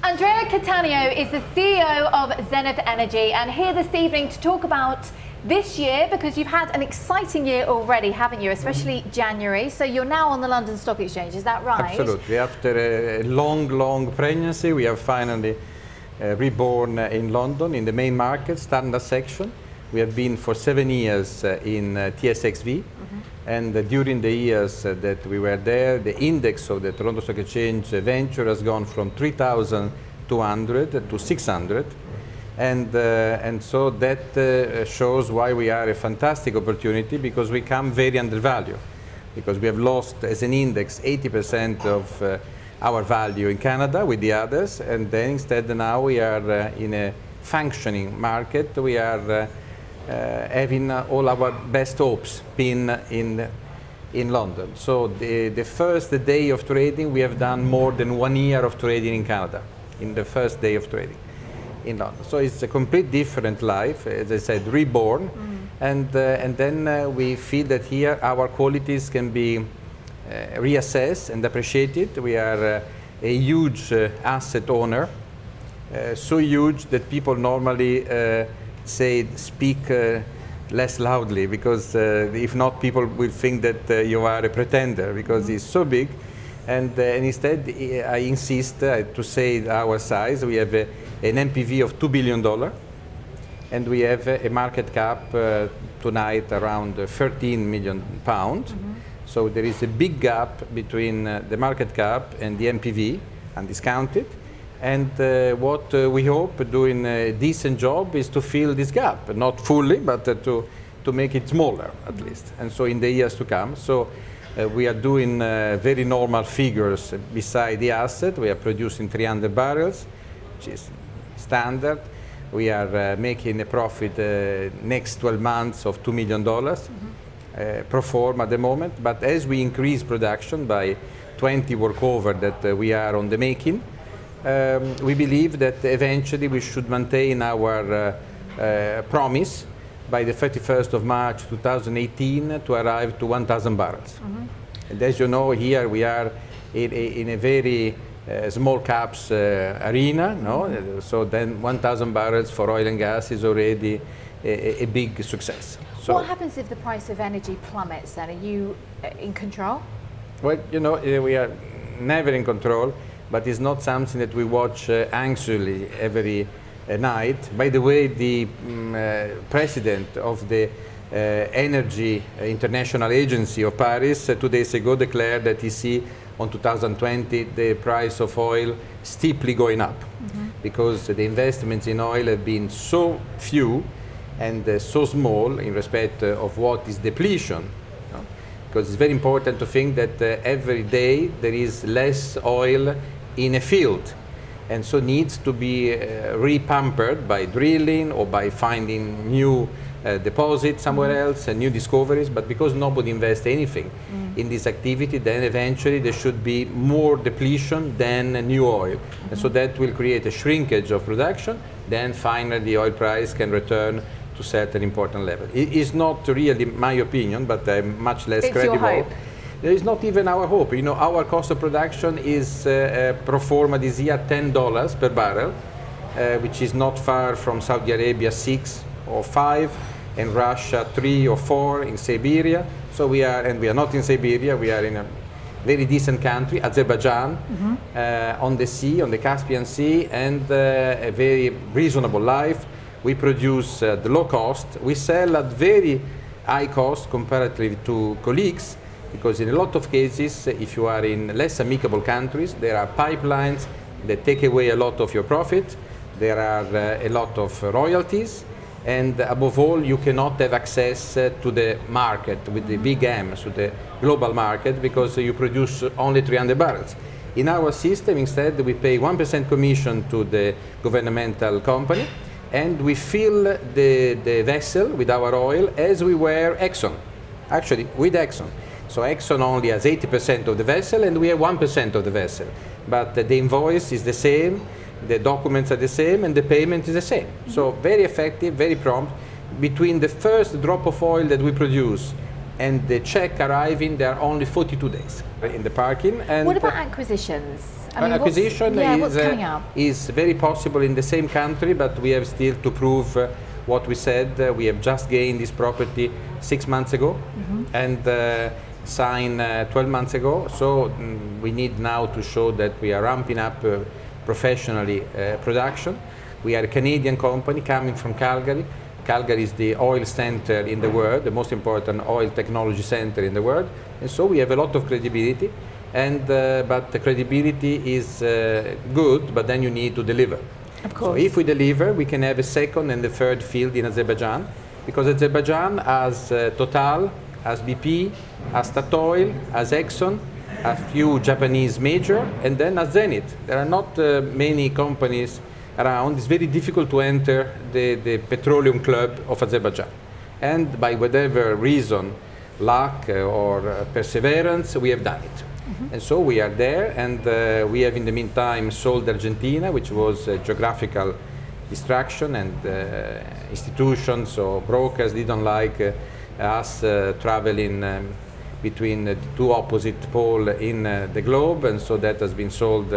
Andrea Cattaneo is the CEO of Zenith Energy and here this evening to talk about this year, because you've had an exciting year already, haven't you? Especially January. So you're now on the London Stock Exchange, is that right? Absolutely. After a long pregnancy, we have finally reborn in London in the main market, standard section. We have been for 7 years in TSXV. And during the years that we were there, the index of the Toronto Stock Exchange Venture has gone from 3,200 to 600. And so that shows why we are a fantastic opportunity, because we come very undervalued. Because we have lost, as an index, 80% of our value in Canada with the others. And then instead now we are in a functioning market. We are having all our best hopes been in London. So the first day of trading, we have done more than 1 year of trading in Canada, in the first day of trading in London. So it's a complete different life, as I said, reborn. And then we feel that here our qualities can be reassessed and appreciated. We are a huge asset owner, so huge that people normally speak less loudly, because if not, people will think that you are a pretender, because it's so big. And instead, I insist to say our size. We have an NPV of $2 billion, and we have a market cap tonight around 13 million pounds. So there is a big gap between the market cap and the NPV, undiscounted. And what we hope, doing a decent job, is to fill this gap, not fully, but to make it smaller at least. And so in the years to come, we are doing very normal figures beside the asset. We are producing 300 barrels, which is standard. We are making a profit next 12 months of $2 million, pro forma at the moment. But as we increase production by 20 workover that we are on the making, we believe that eventually we should maintain our promise by the 31st of March 2018 to arrive to 1,000 barrels. And as you know, here we are in a very small caps arena, no? So then 1,000 barrels for oil and gas is already a big success. So what happens if the price of energy plummets then? Are you in control? Well, you know, we are never in control, but it's not something that we watch anxiously every night. By the way, the president of the Energy International Agency of Paris 2 days ago declared that he see on 2020 the price of oil steeply going up, because the investments in oil have been so few and so small in respect of what is depletion. Because it's very important to think that every day there is less oil in a field, and so needs to be repampered by drilling or by finding new deposits somewhere else and new discoveries. But because nobody invests anything in this activity, then eventually there should be more depletion than new oil. And so that will create a shrinkage of production. Then finally the oil price can return to certain important level. It is not really my opinion, but much less credible. Your hope. There is not even our hope. You know, our cost of production is pro forma this year $10 per barrel, which is not far from Saudi Arabia 6 or 5, and Russia 3 or 4 in Siberia. So we are not in Siberia. We are in a very decent country, Azerbaijan, on the sea, on the Caspian Sea, and a very reasonable life. We produce at low cost. We sell at very high cost comparatively to colleagues, because in a lot of cases, if you are in less amicable countries, there are pipelines that take away a lot of your profit. There are a lot of royalties. And above all, you cannot have access to the market with the big M, so the global market, because you produce only 300 barrels. In our system, instead, we pay 1% commission to the governmental company, and we fill the vessel with our oil as we were Exxon, actually with Exxon. So Exxon only has 80% of the vessel, and we have 1% of the vessel. But the invoice is the same, the documents are the same, and the payment is the same. So very effective, very prompt. Between the first drop of oil that we produce and the check arriving, there are only 42 days in the parking. And what about acquisitions? I mean, acquisition what's coming up? is very possible in the same country, but we have still to prove what we said. We have just gained this property 6 months ago and signed 12 months ago. So we need now to show that we are ramping up professionally production. We are a Canadian company coming from Calgary. Calgary is the oil center in the world, the most important oil technology center in the world. And so we have a lot of credibility. And but the credibility is good, but then you need to deliver. Of course. So if we deliver, we can have a second and the third field in Azerbaijan, because Azerbaijan has Total, has BP, has Statoil, has Exxon, a few Japanese major, and then has Zenith. There are not many companies around. It's very difficult to enter the petroleum club of Azerbaijan. And by whatever reason, luck or perseverance, we have done it. And so we are there, and we have in the meantime sold Argentina, which was a geographical distraction, and institutions or brokers didn't like us traveling between the two opposite poles in the globe, and so that has been sold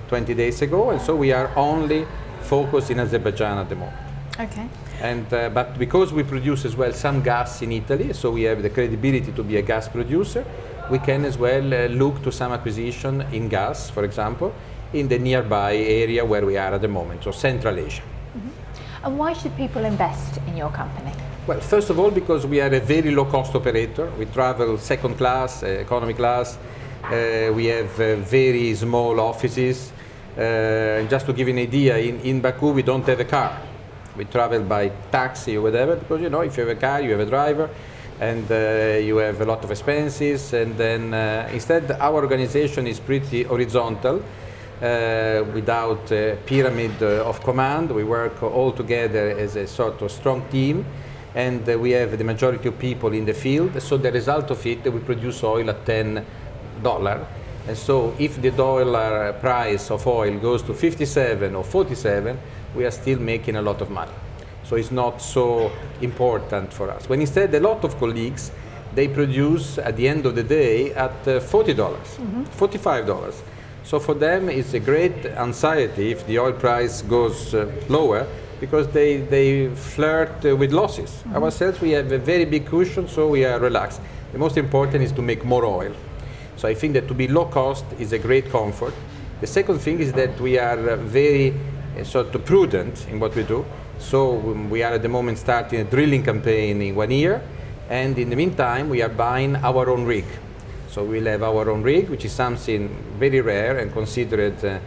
20 days ago, and so we are only focused in Azerbaijan at the moment. Okay. And but because we produce as well some gas in Italy, so we have the credibility to be a gas producer, we can as well look to some acquisition in gas, for example, in the nearby area where we are at the moment, so Central Asia. And why should people invest in your company? Well, first of all, because we are a very low-cost operator. We travel second class, economy class. We have very small offices. Just to give you an idea, in Baku we don't have a car. We travel by taxi or whatever, because you know, if you have a car, you have a driver, and you have a lot of expenses. And then instead, our organization is pretty horizontal, without a pyramid of command. We work all together as a sort of strong team, and we have the majority of people in the field. So the result of it, we produce oil at $10. And so if the dollar price of oil goes to 57 or 47, we are still making a lot of money. So it's not so important for us. When instead a lot of colleagues, they produce at the end of the day at $40, $45. So for them it's a great anxiety if the oil price goes lower, because they flirt with losses. Ourselves, we have a very big cushion, so we are relaxed. The most important is to make more oil. So I think that to be low cost is a great comfort. The second thing is that we are very sort of prudent in what we do. So we are at the moment starting a drilling campaign in 1 year, and in the meantime we are buying our own rig. So we'll have our own rig, which is something very rare and considered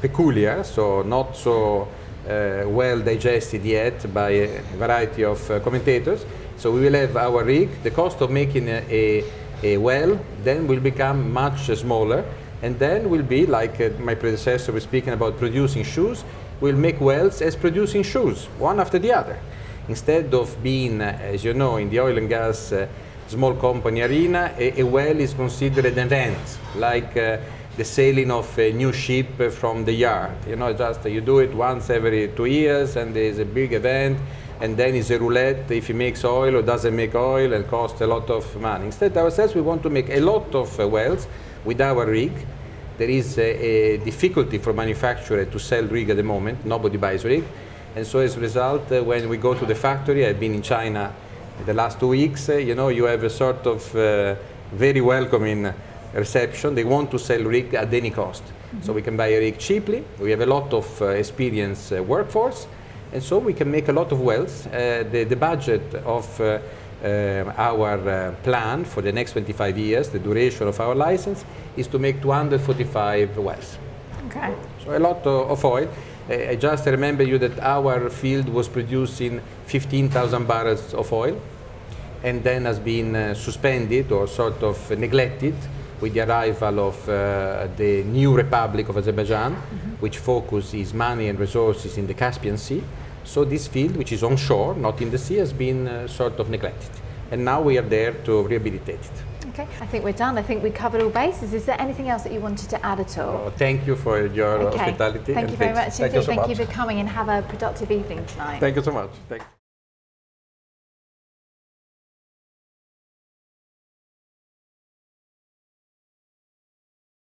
peculiar, so not so well digested yet by a variety of commentators. So we will have our rig. The cost of making a well then will become much smaller, and then will be like my predecessor was speaking about producing shoes. We'll make wells as producing shoes, one after the other. Instead of being, as you know, in the oil and gas small company arena, a well is considered an event, like the sailing of a new ship from the yard. You know, just you do it once every 2 years, and there's a big event, and then it's a roulette if it makes oil or doesn't make oil, and costs a lot of money. Instead, ourselves, we want to make a lot of wells with our rig. There is a difficulty for manufacturer to sell rig at the moment. Nobody buys rig. And so as a result, when we go to the factory, I've been in China the last 2 weeks, you know, you have a sort of very welcoming reception. They want to sell rig at any cost. So we can buy a rig cheaply. We have a lot of experienced workforce. And so we can make a lot of wells. The budget of our plan for the next 25 years, the duration of our license, is to make 245 wells. Okay. So a lot of oil. I just remember you that our field was producing 15,000 barrels of oil, and then has been suspended or sort of neglected with the arrival of the new Republic of Azerbaijan, which focuses money and resources in the Caspian Sea. So this field, which is onshore, not in the sea, has been sort of neglected. And now we are there to rehabilitate it. Okay, I think we're done. I think we covered all bases. Is there anything else that you wanted to add at all? Thank you for your hospitality. Thank you very much. Thank you so much. Thank you for coming, and have a productive evening tonight. Thank you so much. Thank you.